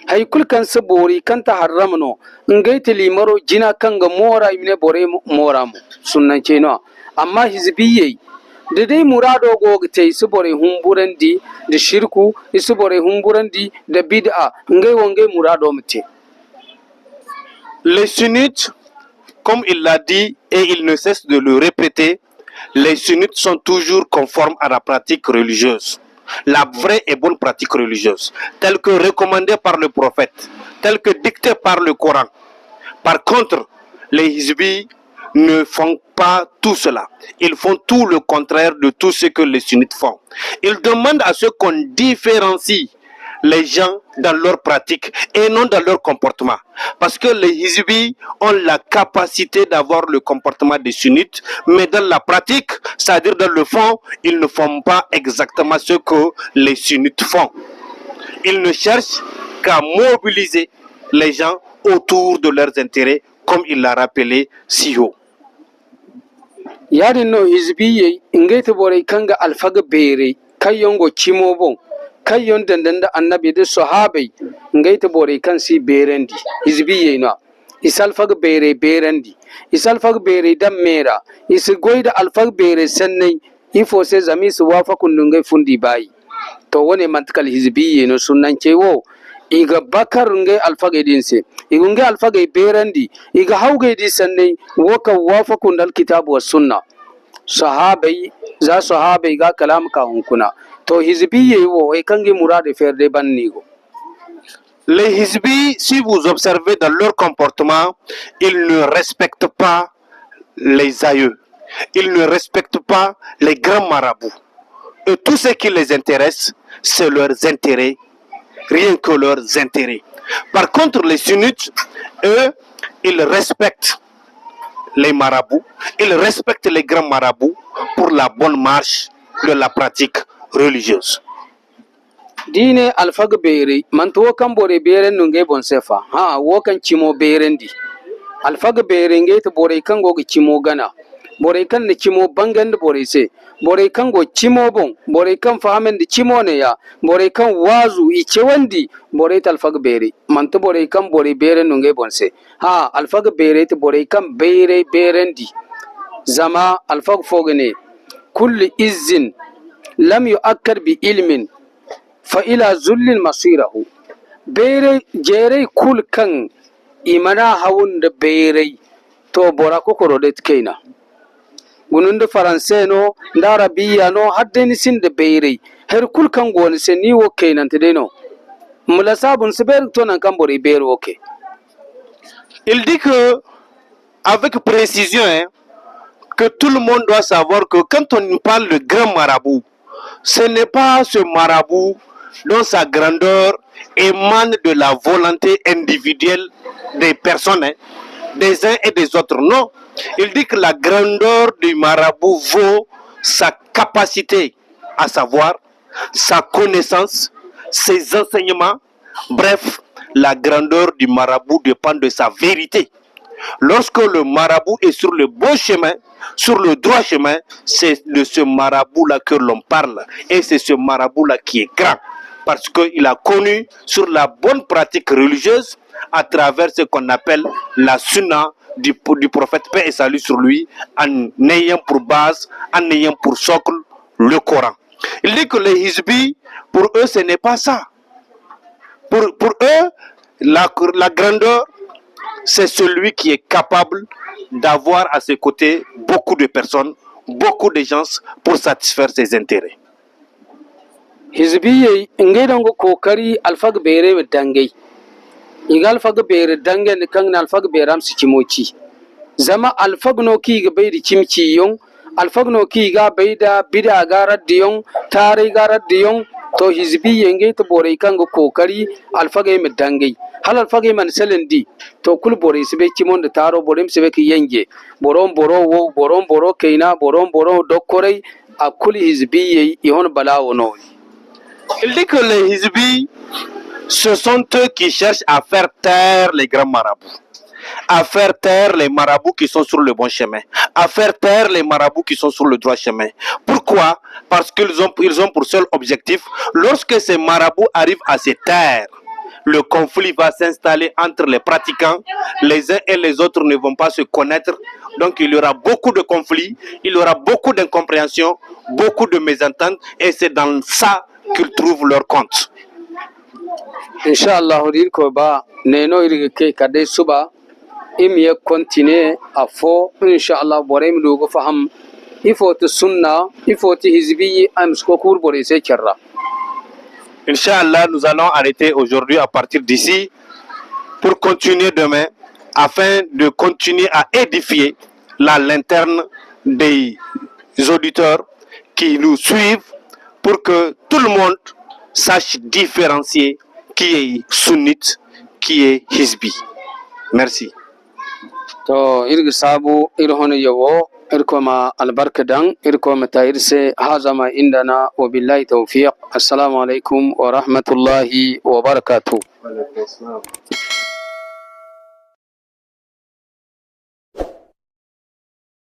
hay kul kan sabori kan ta haramno ngai tilimaro jina kan ga mora imne bore mora mu sunnan ceno amma hizbiyye da dai murado go te su bore humburandi da shirku su bore humburandi da bid'a ngai wongai murado mute. Les sunnites, comme il l'a dit et il ne cesse de le répéter, les sunnites sont toujours conformes à la pratique religieuse, la vraie et bonne pratique religieuse, telle que recommandée par le prophète, telle que dictée par le Coran. Par contre, les hizbis ne font pas tout cela. Ils font tout le contraire de tout ce que les sunnites font. Ils demandent à ce qu'on différencie les gens dans leur pratique et non dans leur comportement. Parce que les hizbis ont la capacité d'avoir le comportement des sunnites, mais dans la pratique, c'est-à-dire dans le fond, ils ne font pas exactement ce que les sunnites font. Ils ne cherchent qu'à mobiliser les gens autour de leurs intérêts, comme il l'a rappelé si haut. Yadin no hizbiyye ingete bore kanga alfaga bere kayongo chimobon kayon dandanda annabi da sahabai ngaita bore kan si berendi hizbiyye no isal fag bere berendi isal fag bere dan mera isi goida alfag bere sannai ifo se zami su wafa kundungai fundi bayi to wone mantakal hizbiyye no sunnan cewo iga bakar ngai alfaga dinse igunge alfaga berendi iga hauga di sannai woka wafa kundal kitabu was sunna sahabai za sahabai ga kalam ka hunkuna to hizbiyye wo e kangi murade ferde bannigo. Les hizbis, si vous observez dans leur comportement, ils ne respectent pas les aïeux, ils ne respectent pas les grands marabouts. Et tout ce qui les intéresse, c'est leurs intérêts, rien que leurs intérêts. Par contre, les sunnites, eux, ils respectent les marabouts, ils respectent les grands marabouts pour la bonne marche de la pratique religieuse. Dine alfag bere manto kan bore bere nunge bon sefa ha wo kan cimo berendi alfag bere nge to bore kan go cimo gana bore kan ne cimo bangan da bore se bore kan go cimo bon bore kan fahamen da cimo ne ya bore kan wazu ice wandi bore ta alfag bere manto bore kan bore bere nunge bon se ha alfag bere to bore kan bere berendi zama alfag fogene kulli izzin lam yu'akkad bi ilmin fa ila zullin masirahu bere jere kul kan imana hawun da bere to bora kokoro det kaina gunun da faransai no da arabiya no hadde ni sin da bere her kul kan goni se ni wo kaina te no mula sabun se ber to nan kan bore bere oke. Il dit que avec précision que tout le monde doit savoir que quand on parle de grand marabout, ce n'est pas ce marabout dont sa grandeur émane de la volonté individuelle des personnes, des uns et des autres. Non, il dit que la grandeur du marabout vaut sa capacité à savoir, sa connaissance, ses enseignements. Bref, la grandeur du marabout dépend de sa vérité. Lorsque le marabout est sur le bon chemin, sur le droit chemin, c'est de ce marabout-là que l'on parle. Et c'est ce marabout-là qui est grand. Parce qu'il a connu sur la bonne pratique religieuse à travers ce qu'on appelle la sunna du prophète, paix et salut sur lui, en ayant pour base, en ayant pour socle le Coran. Il dit que les hizbis, pour eux, ce n'est pas ça. Pour eux, la grandeur, c'est celui qui est capable d'avoir à ses côtés beaucoup de personnes, beaucoup de gens pour satisfaire ses intérêts. Hizbiyye ngedango kokari alfag bere dangai iga alfag bere dangai ne kan alfag bere am sikimoci zama alfag no ki ga bai da kimci yon alfag no ki ga bai da bida garar diyon tare garar diyon to hizbiyye ngai to bore kan go kokari alfag me dangai hal alfag man selendi to kul bore sibe kimon da taro bore sibe ki yenge boron boro kaina boron dokkorei a kul hizbiyye ihon balawo no. Il dit que les hizbis, ce sont eux qui cherchent à faire taire les grands marabouts, à faire taire les marabouts qui sont sur le bon chemin, à faire taire les marabouts qui sont sur le droit chemin. Pourquoi? Parce qu'ils ont pour seul objectif, lorsque ces marabouts arrivent à se taire, le conflit va s'installer entre les pratiquants. Les uns et les autres ne vont pas se connaître. Donc il y aura beaucoup de conflits, il y aura beaucoup d'incompréhension, beaucoup de mésententes. Et c'est dans ça qu'ils trouvent leur compte. Inch'Allah, dir ko ba neno irga ke kade suba imiye continue afo inch'Allah bore mi dogo faham ifo to sunna ifo to hizbi am skokur bore se kerra. Inch'Allah, nous allons arrêter aujourd'hui à partir d'ici pour continuer demain afin de continuer à édifier la lanterne des auditeurs qui nous suivent pour que tout le monde sache différencier qui est sunnite, qui est hizbi. Merci. To irga sabu irhono yawo irkoma albarka dan irkoma tayirse hazama indana wa billahi tawfiq. Assalamu alaikum wa rahmatullahi wa barakatuh.